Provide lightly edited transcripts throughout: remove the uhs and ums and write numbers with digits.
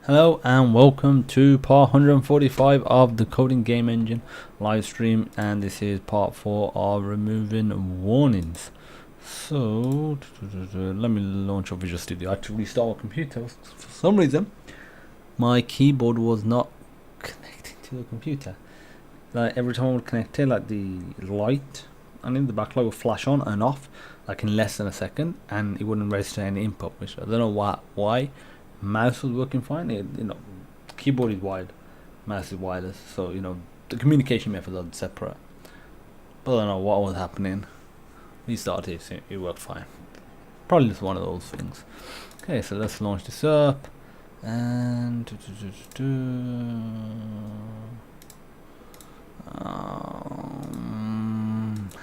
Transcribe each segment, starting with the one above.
Hello and welcome to part 145 of the Coding Game Engine live stream, and this is part 4 of removing warnings. So let me launch up Visual Studio. I had to restart my computer. For some reason my keyboard was not connecting to the computer. Like every time I would connect it, like the light and in the backlight would flash on and off like in less than a second, and it wouldn't register any input, which I don't know why. Mouse was working fine. Keyboard is wired, mouse is wireless, so the communication methods are separate. But I don't know what was happening. Restarted it, it worked fine. Probably just one of those things. Okay, so let's launch this up and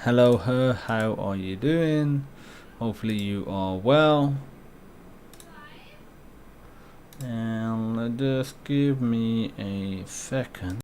hello her, how are you doing? Hopefully you are well. And just give me a second.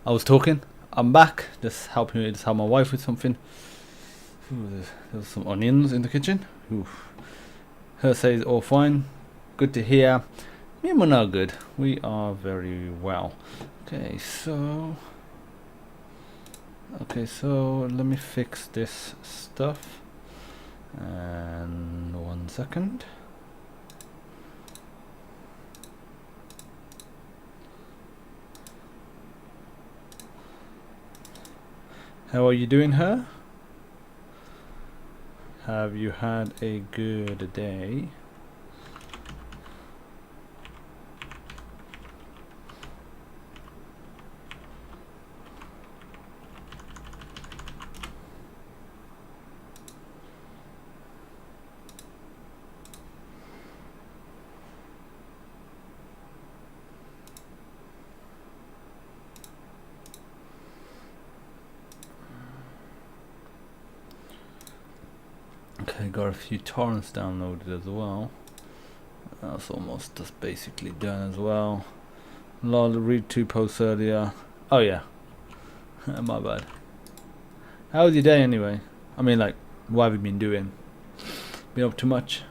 I was talking. I'm back. Just helping my wife with something. Ooh, there's some onions in the kitchen. Ooh. Her says all fine. Good to hear. Me and we're not good. We are very well. Okay, so let me fix this stuff. And 1 second. How are you doing, her? Have you had a good day? Okay, got a few torrents downloaded as well. That's basically done as well. Lol, read 2 posts earlier. Oh yeah, my bad. How was your day anyway? I mean, like, what have you been doing? Been up too much?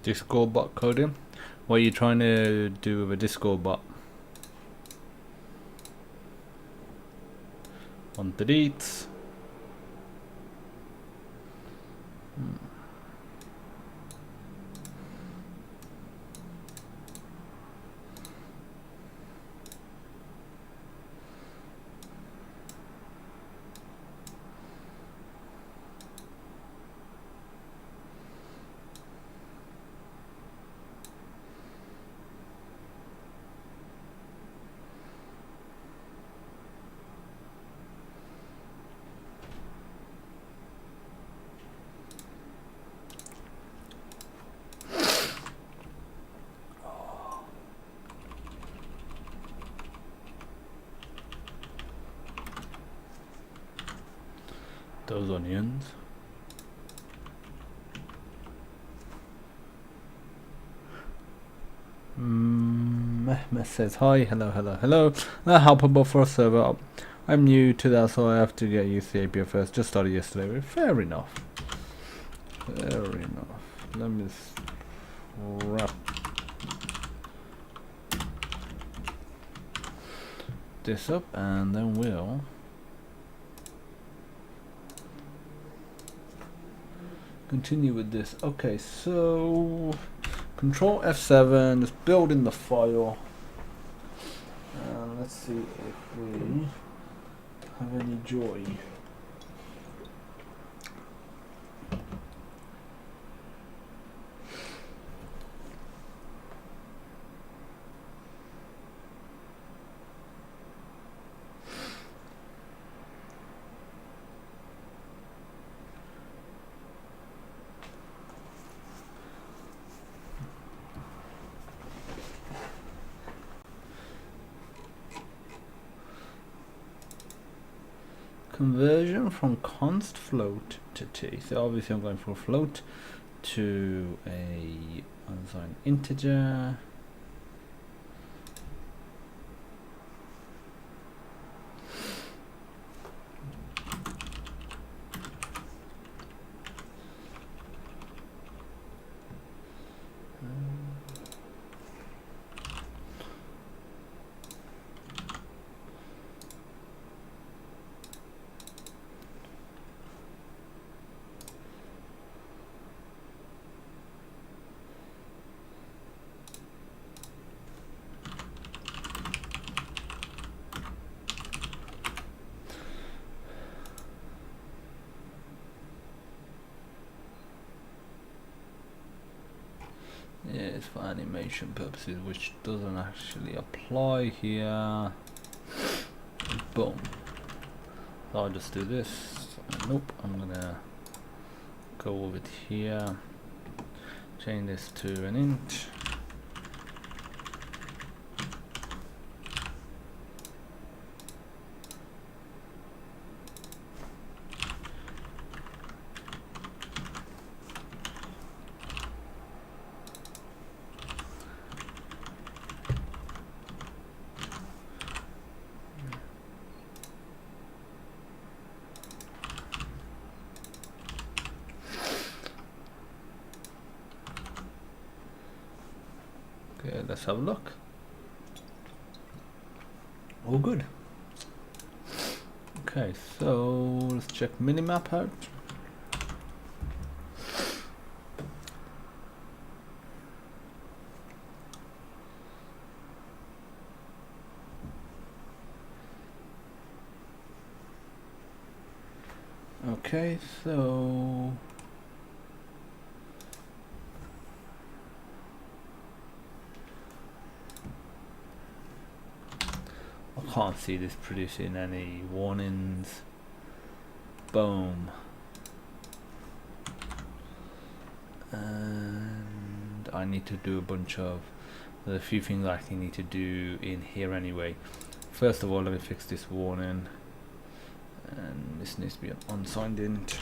Discord bot coding? What are you trying to do with a Discord bot? On the deets. Those onions. Mehmet says hi, hello. Not helpable for a server. I'm new to that, so I have to get used to APFS. Just started yesterday. Fair enough. Let me wrap this up and then we'll continue with this. Okay, so Control F7, just build in the file. And let's see if we have any joy. Conversion from const float to t. So obviously I'm going from float to a unsigned integer. It's for animation purposes, which doesn't actually apply here. Boom. So I'll just do this. Nope, I'm gonna go over it here, change this to an inch. Okay, let's have a look. All good. Okay, so let's check minimap out. Okay, so I can't see this producing any warnings. Boom. And I need to do a bunch of, there's a few things I actually need to do in here anyway. First of all, let me fix this warning, and this needs to be an unsigned int.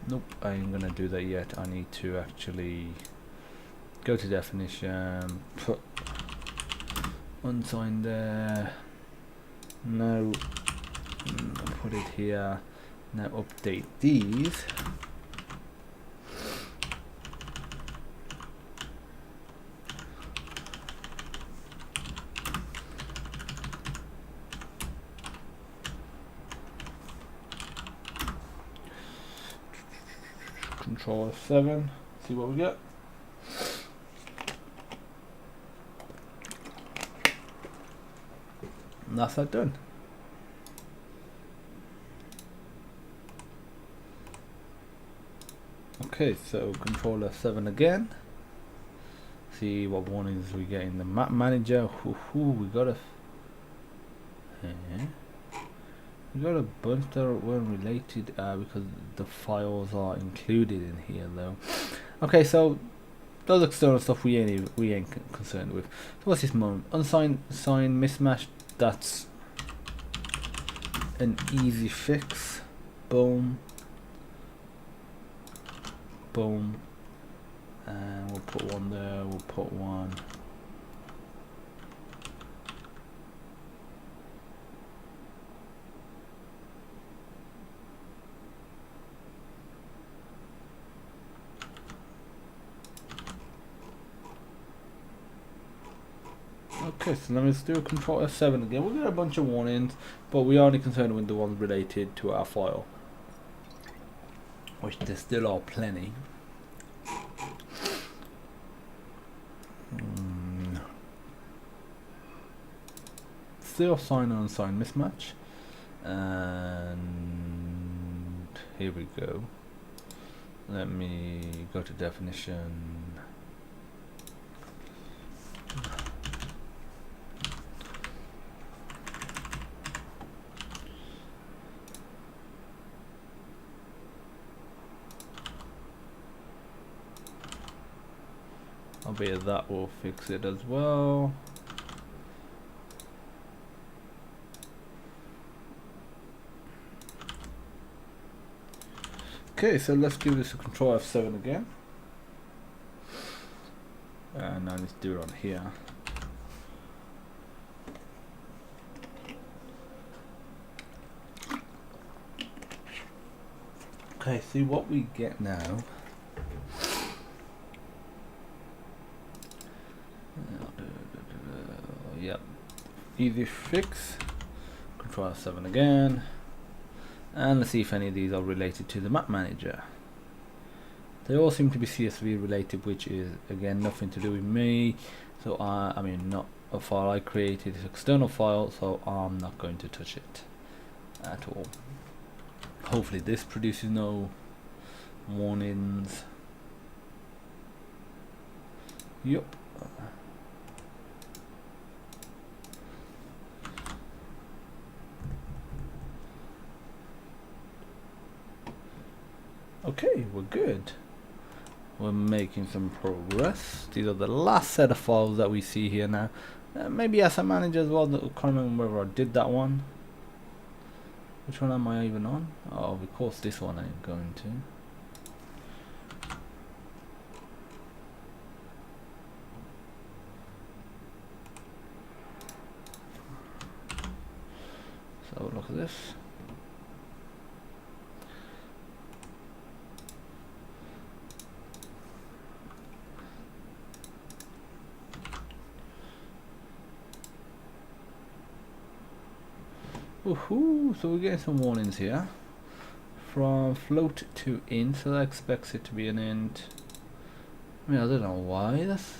Nope, I ain't gonna do that yet. I need to actually go to definition, put unsigned there. Now put it here. Now update these. Control F7, see what we get. And that's that done. Okay, so Control F7 again. See what warnings we get in the map manager. We got a bunch that weren't related because the files are included in here though. Okay, so those external stuff we ain't concerned with. So what's this moment? Unsigned sign mismatch. That's an easy fix. Boom. Boom. And we'll put one there. We'll put one. Okay, so let me just do a Control F7 again. We'll get a bunch of warnings, but we are only concerned with the ones related to our file, which there still are plenty. Still sign and unsigned mismatch, and here we go. Let me go to definition. I'll bet that will fix it as well. Okay, so let's give this a Control F7 again. And now let's do it on here. Okay, see what we get now. Yep, easy fix. Control F7 again. And let's see if any of these are related to the map manager. They all seem to be CSV related, which is again nothing to do with me. So I mean, not a file I created, it's an external file, so I'm not going to touch it at all. Hopefully this produces no warnings. Yup. Okay, we're good. We're making some progress. These are the last set of files that we see here now. Maybe asset manager as well. I can't remember whether I did that one. Which one am I even on? Oh, of course this one I ain't going to. So look at this. Woohoo! So we're getting some warnings here. From float to int, so that expects it to be an int. I mean, I don't know why that's.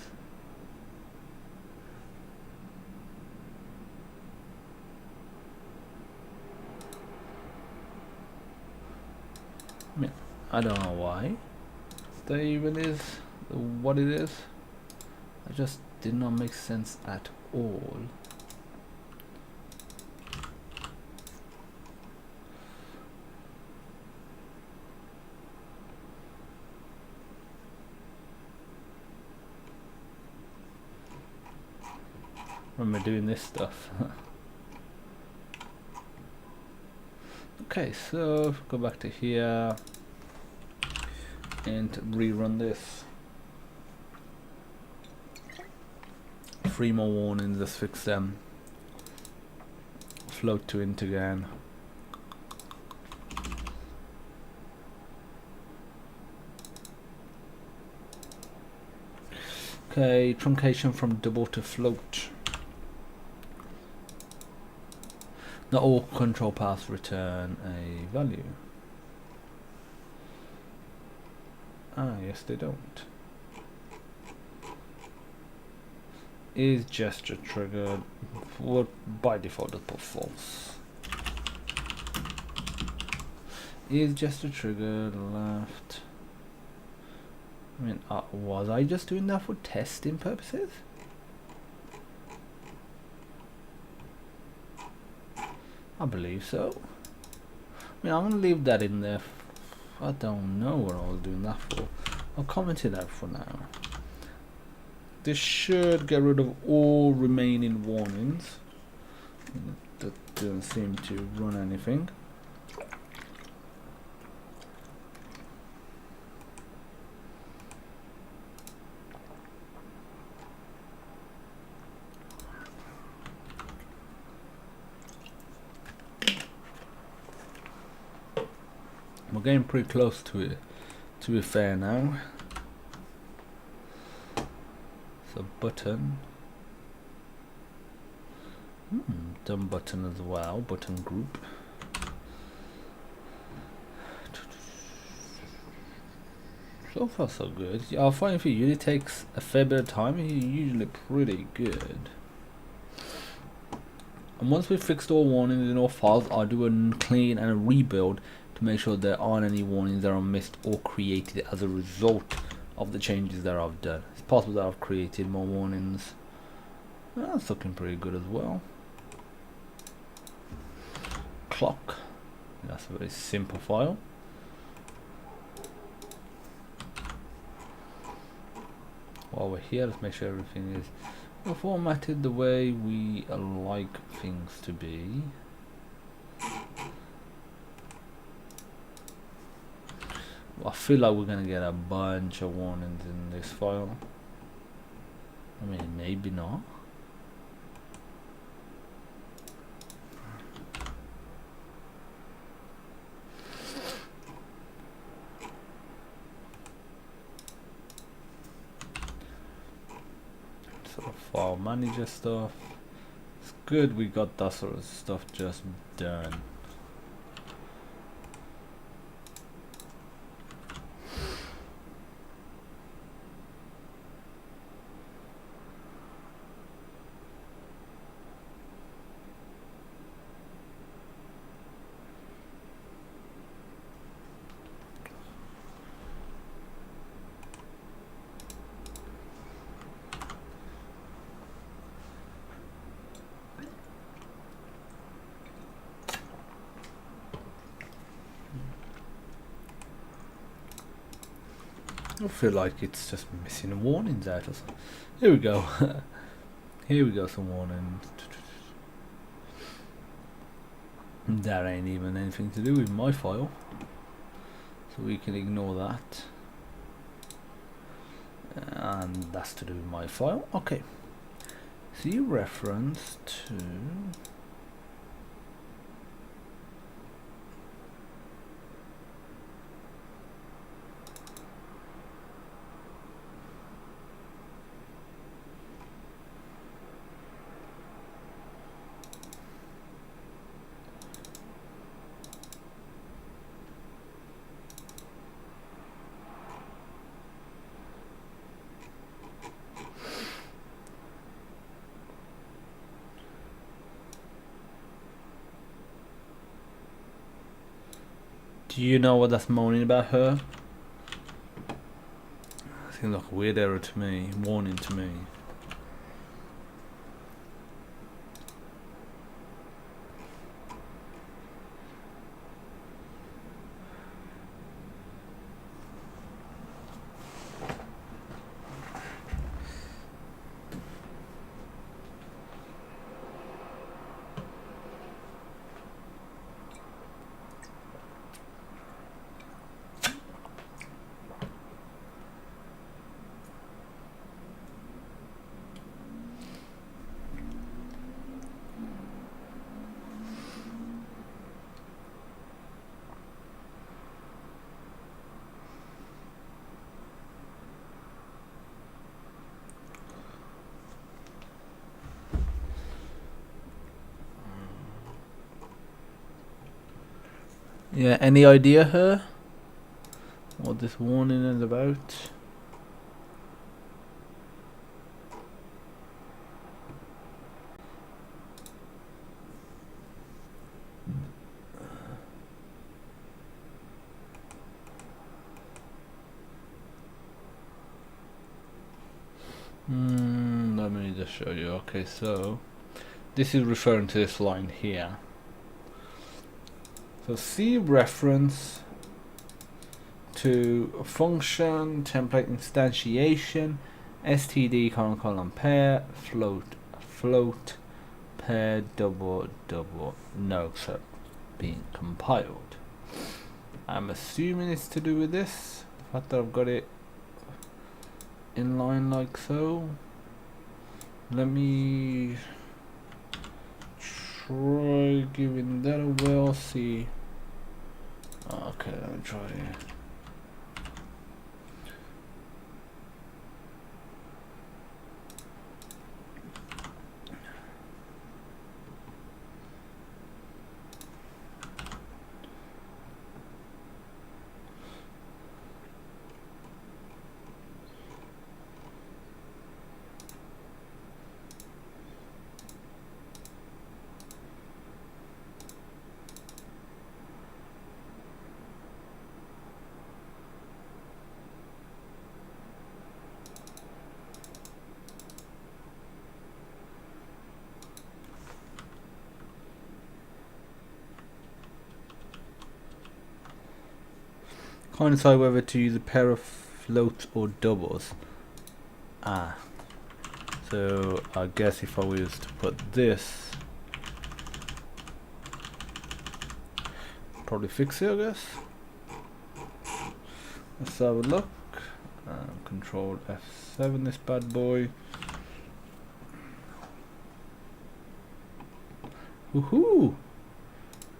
I mean, I don't know why that even is what it is. It just did not make sense at all. When we're doing this stuff. Okay, so go back to here and rerun this. 3 more warnings, let's fix them. Float to int again. Okay, truncation from double to float. Not all control paths return a value. Ah, yes they don't. Is gesture triggered? Well, by default it'll put false. Is gesture triggered? Left. I mean, was I just doing that for testing purposes? I believe so. I mean, I'm gonna leave that in there. I don't know what I was doing that for. I'll comment it out for now. This should get rid of all remaining warnings. That doesn't seem to run anything. We're getting pretty close to it, to be fair now. So button. Done button as well, button group. So far so good. I find if it usually takes a fair bit of time, it's usually pretty good. And once we've fixed all warnings in all files, I'll do a clean and a rebuild to make sure there aren't any warnings that are missed or created as a result of the changes that I've done. It's possible that I've created more warnings. That's looking pretty good as well. Clock. That's a very simple file. While we're here, let's make sure everything is formatted the way we like things to be. I feel like we're gonna get a bunch of warnings in this file. I mean, maybe not. Sort of file manager stuff. It's good we got that sort of stuff just done. I feel like it's just missing warnings out or something. Here we go. Here we go, some warnings. That ain't even anything to do with my file, so we can ignore that. And that's to do with my file. Okay. See reference to do you know what that's moaning about her? Seems like a weird error to me, warning to me. Yeah, any idea her? What this warning is about? Let me just show you. Okay, so this is referring to this line here. So see reference to function template instantiation std pair float pair double no, so being compiled. I'm assuming it's to do with this, the fact that I've got it in line like so. Let me try giving that a whirl, see. Okay, let me try it. Can't decide whether to use a pair of floats or doubles. So I guess if I was to put this, probably fix it, I guess. Let's have a look. Control F7 this bad boy. Woohoo!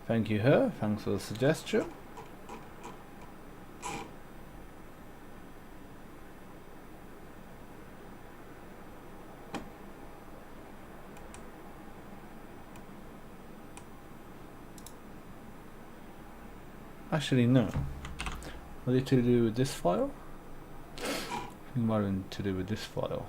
Thank you, her. Thanks for the suggestion. Actually, no. Was it to do with this file? I think it might have been to do with this file.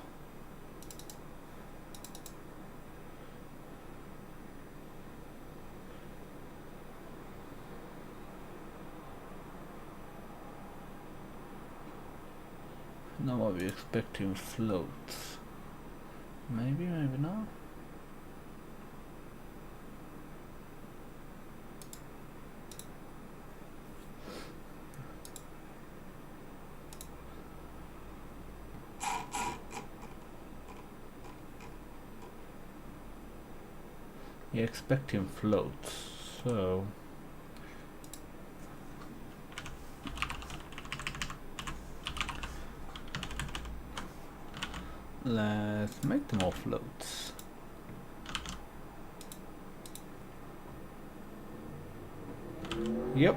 Now I'll be expecting floats. Maybe, maybe not. You're expecting floats, so let's make them all floats. Yep,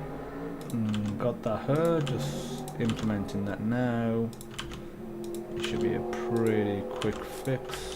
got that her, just implementing that now. It should be a pretty quick fix.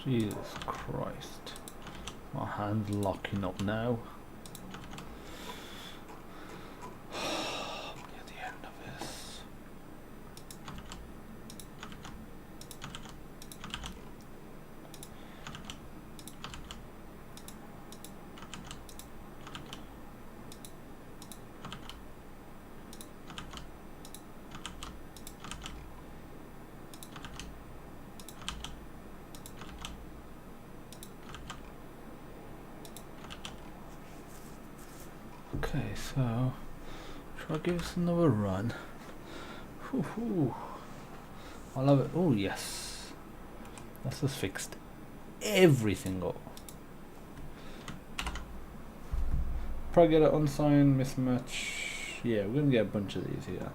Jesus Christ. My hand's locking up now. Near the end of this. Okay, so try to give us another run. Whew. I love it. Oh yes, that's just fixed everything up. Probably get an unsigned mismatch. Yeah, we're gonna get a bunch of these here.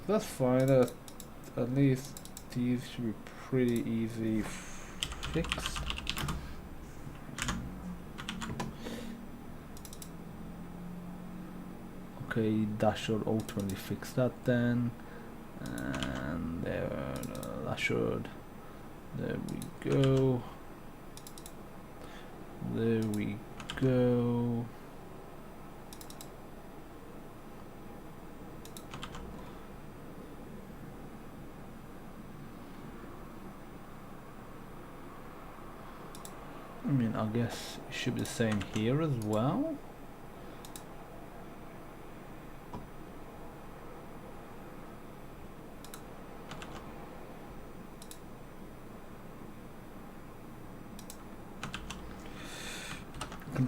That's fine. At least these should be pretty easy fixed. Okay, that should ultimately fix that then. And there, that should. There we go. There we go. I mean, I guess it should be the same here as well.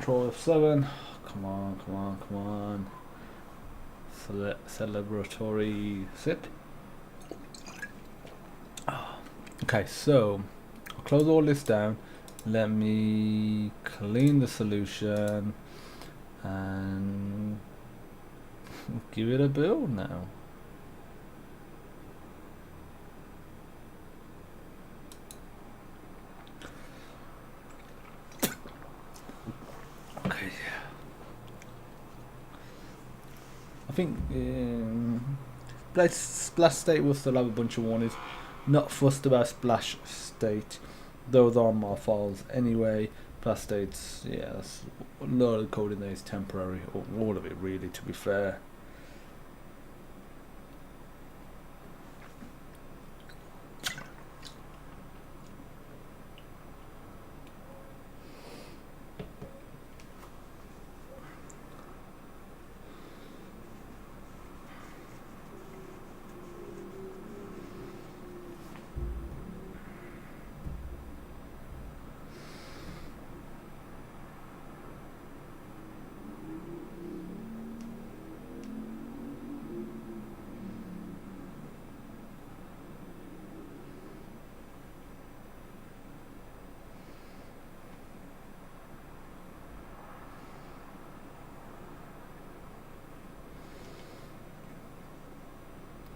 Control F7. Come on, come on, come on. Celebratory sit. Okay, so I'll close all this down. Let me clean the solution and give it a build now. Okay. I think Splash State will still have a bunch of warnings. Not fussed about Splash State. Those are my files anyway. Splash State's, yeah, that's a lot of coding there is temporary, or all of it really, to be fair.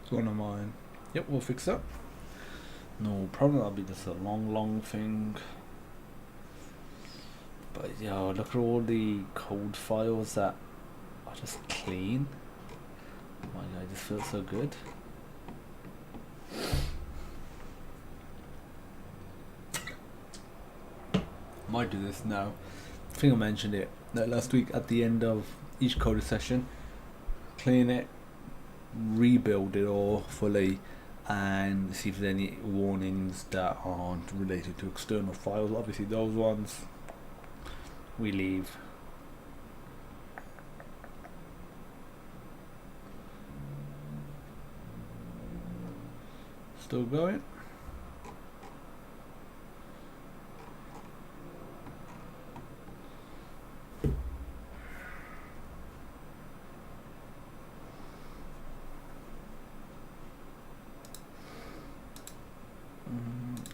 One of mine. Yep, we'll fix that. No problem, that'll be just a long thing. But yo, look at all the code files that are just clean. Oh my god, this feels so good. Might do this now. I think I mentioned it last week at the end of each coding session. Clean it, rebuild it all fully, and see if there's any warnings that aren't related to external files. Obviously those ones we leave. Still going.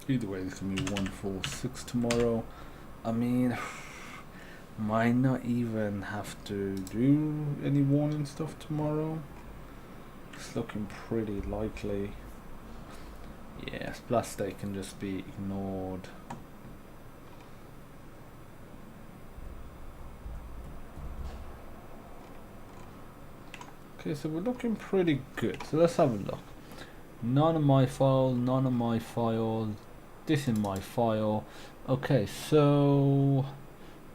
Either way, it's gonna be 146 tomorrow. I mean, might not even have to do any warning stuff tomorrow. It's looking pretty likely. Yeah, Splash State can just be ignored. Okay, so we're looking pretty good. So let's have a look. None of my files, none of my files. This is my file. Okay, so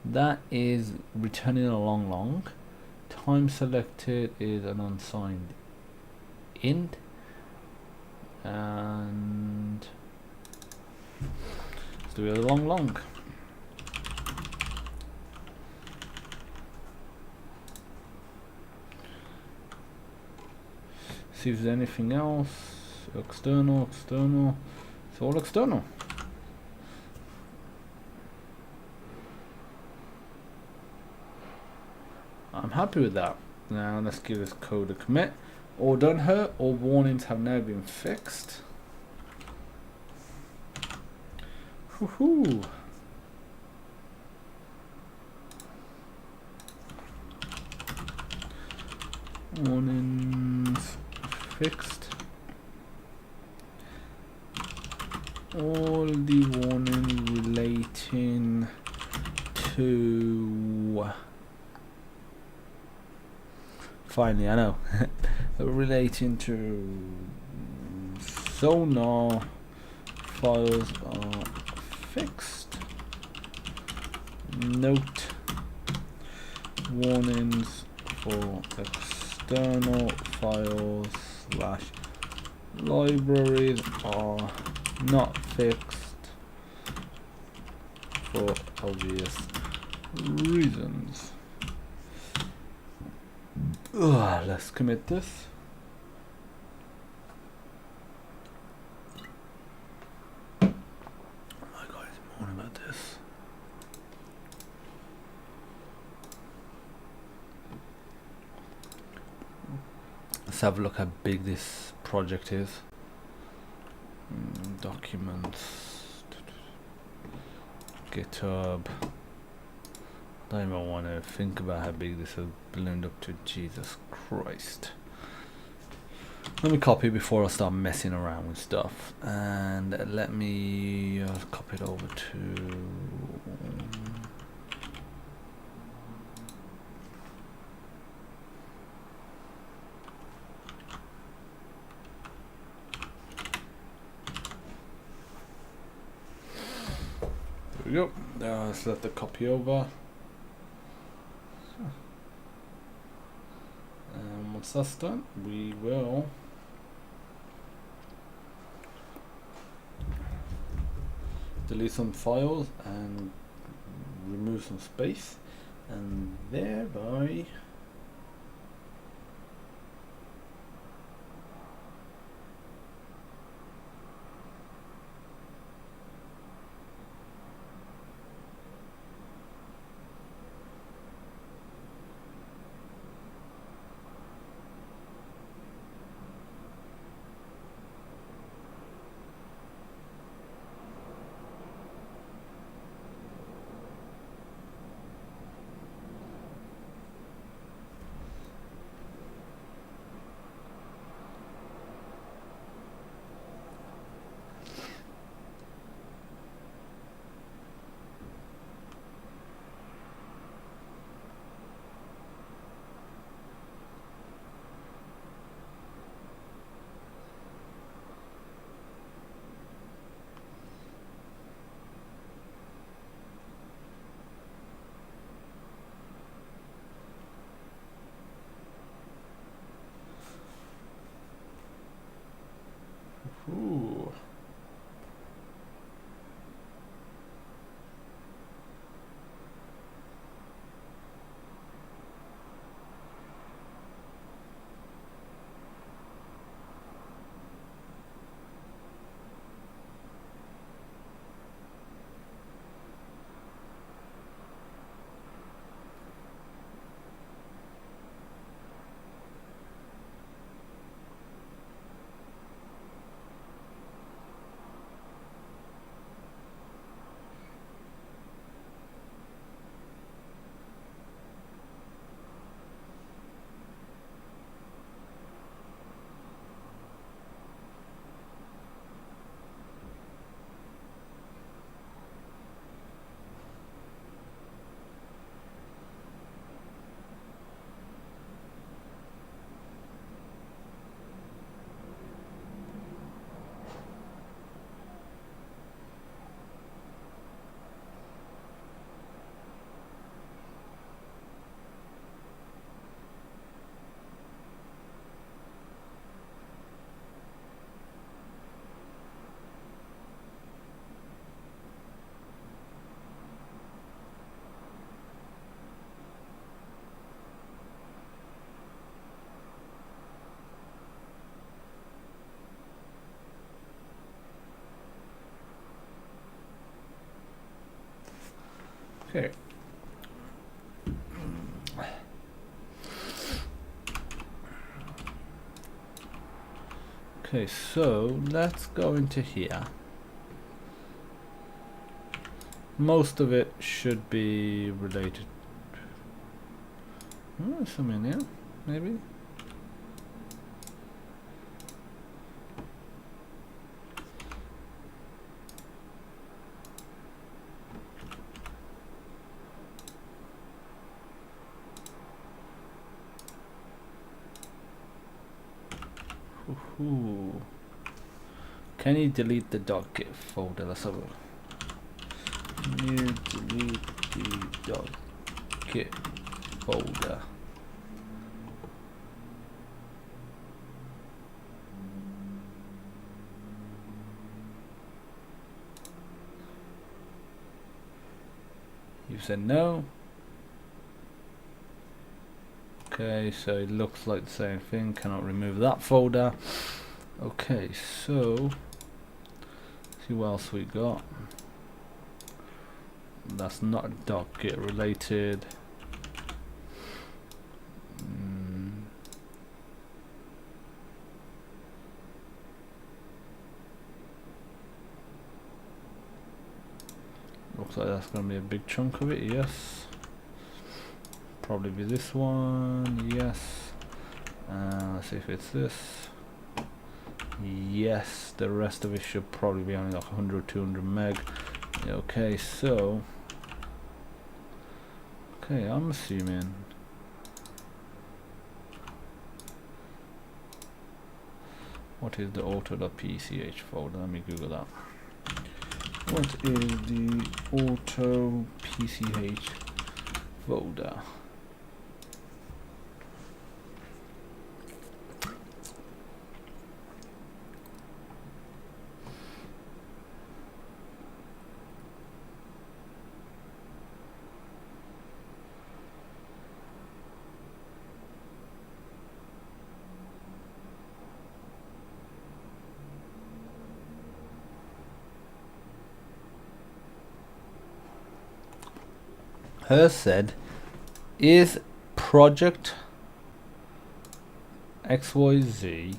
that is returning a long. Time selected is an unsigned int, and let's do it a long. See if there's anything else. External. It's all external. I'm happy with that. Now let's give this code a commit. All done here. All warnings have now been fixed. Woohoo! Warnings fixed. All the warnings relating to, finally I know, relating to Sonar files are fixed. Note: warnings for external files / libraries are not fixed for obvious reasons. Let's commit this. Oh my god, it's more about this. Let's have a look how big this project is. Documents, GitHub. Don't even want to think about how big this has ballooned up to. Jesus Christ. Let me copy before I start messing around with stuff, and let me copy it over to there we go. Let's let the copy over. And once that's done, we will delete some files and remove some space, and thereby ooh. Okay. Okay, so let's go into here. Most of it should be related. Oh, some in here, maybe. Ooh. Can you delete the .git folder? Let's have a look. Can you delete the .git folder? You said no. Okay, so it looks like the same thing. Cannot remove that folder. Okay, so see what else we got. That's not .git related. looks like that's gonna be a big chunk of it. Yes, probably be this one. Yes, let's see if it's this. Yes, the rest of it should probably be only like 100 200 meg. Okay, so okay, I'm assuming what is the auto.pch folder? Let me Google that. What is the auto pch folder? Her said is project XYZ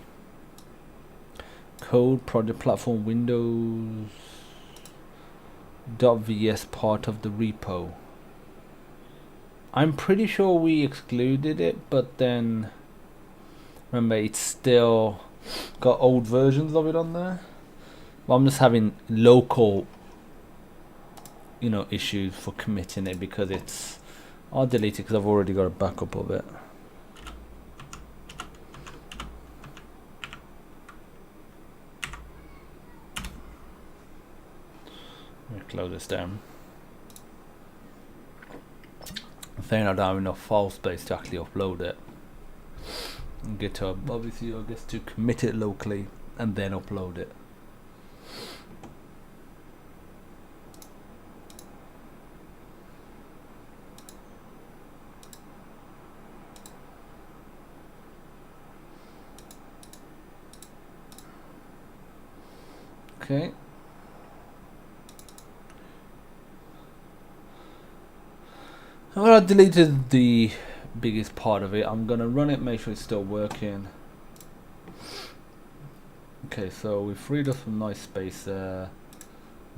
code project platform Windows .vs part of the repo. I'm pretty sure we excluded it, but then remember it's still got old versions of it on there. Well, I'm just having local, you know, issues for committing it because it's. I'll delete it because I've already got a backup of it. Let me close this down. I'm saying I don't have enough file space to actually upload it. And GitHub, obviously, I guess to commit it locally and then upload it. Okay. Well, I deleted the biggest part of it. I'm gonna run it, make sure it's still working. Okay, so we freed up some nice space there.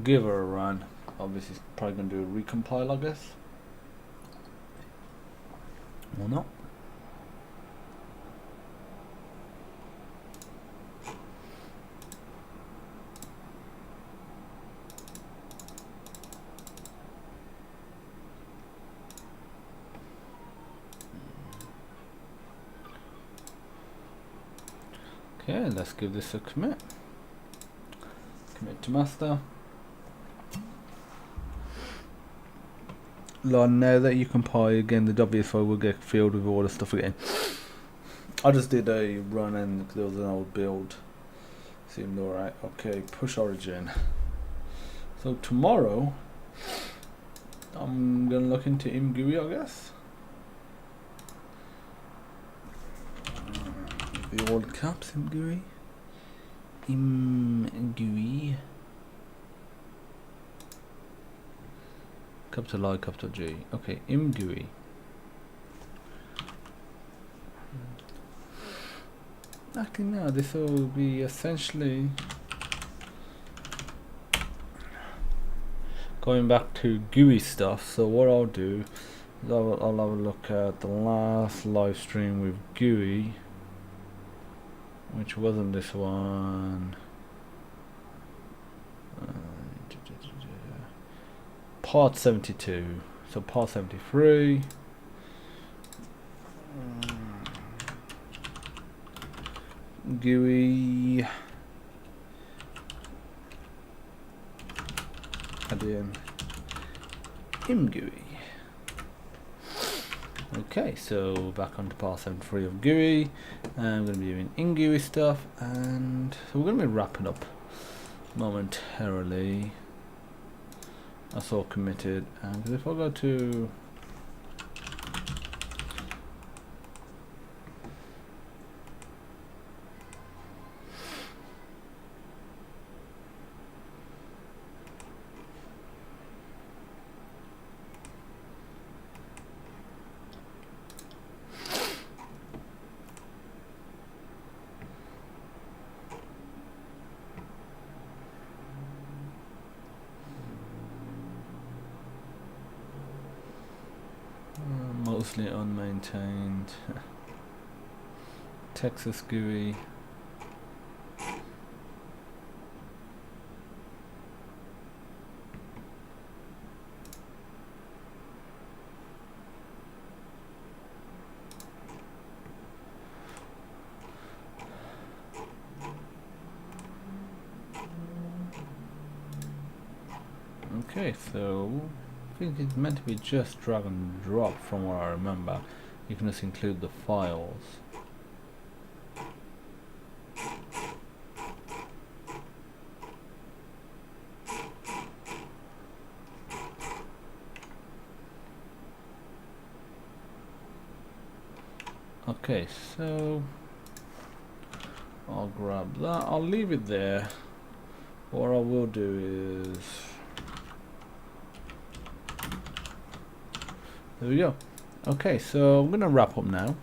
Give her a run. Obviously, it's probably gonna do a recompile, I guess. Or not. Okay, let's give this a commit. Commit to master. Now that you compile again, the WS file will get filled with all the stuff again. I just did a run and there was an old build. Seemed alright. Okay, push origin. So tomorrow, I'm gonna look into ImGUI, I guess. The old caps ImGUI. ImGUI. Capital I, capital G. Okay, ImGUI. Actually, no, this will be essentially going back to GUI stuff. So what I'll do is I'll have a look at the last live stream with GUI, which wasn't this one. Part 72. So part 73. GUI. Add in ImGUI. Okay, so back onto part 73 of GUI. I'm going to be doing ImGUI stuff, and so we're going to be wrapping up momentarily. That's all committed, and if I go to mostly unmaintained. Texas GUI. Okay, so I think it's meant to be just drag and drop from what I remember. You can just include the files. Okay, so I'll grab that. I'll leave it there. What I will do is, there we go. Okay, so I'm gonna wrap up now.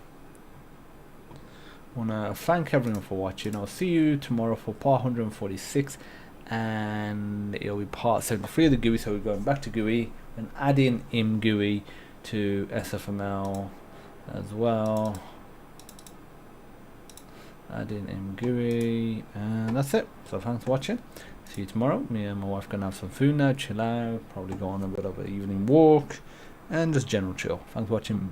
I wanna thank everyone for watching. I'll see you tomorrow for part 146, and it'll be part 73 of the GUI. So we're going back to GUI and adding im GUI to SFML as well. Adding im GUI, and that's it. So thanks for watching. See you tomorrow. Me and my wife gonna have some food now, chill out, probably go on a bit of an evening walk, and just general chill. Thanks for watching.